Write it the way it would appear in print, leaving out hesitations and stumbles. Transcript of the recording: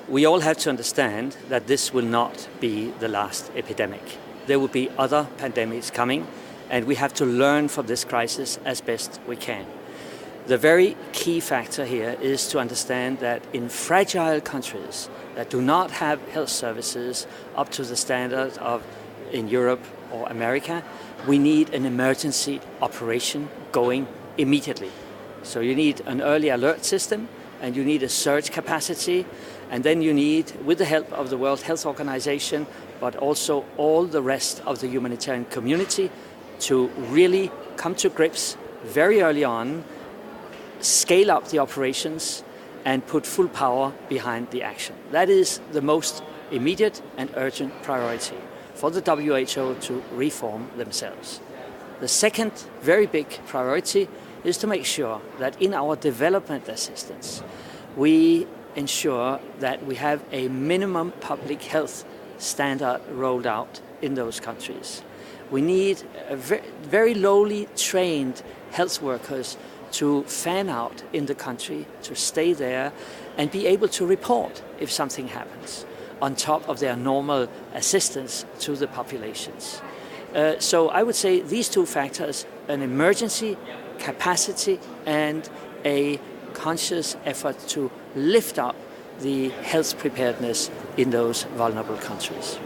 We all have to understand that this will not be the last epidemic. There will be other pandemics coming, and we have to learn from this crisis as best we can. The very key factor here is to understand that in fragile countries that do not have health services up to the standard of in Europe or America, we need an emergency operation going immediately. So you need an early alert system, and you need a surge capacity, and then you need, with the help of the World Health Organization, but also all the rest of the humanitarian community, to really come to grips very early on, scale up the operations, and put full power behind the action. That is the most immediate and urgent priority for the WHO to reform themselves. The second very big priority is to make sure that in our development assistance, we ensure that we have a minimum public health standard rolled out in those countries. We need very lowly trained health workers to fan out in the country, to stay there and be able to report if something happens, on top of their normal assistance to the populations. So I would say these two factors, an emergency capacity and a conscious effort to lift up the health preparedness in those vulnerable countries.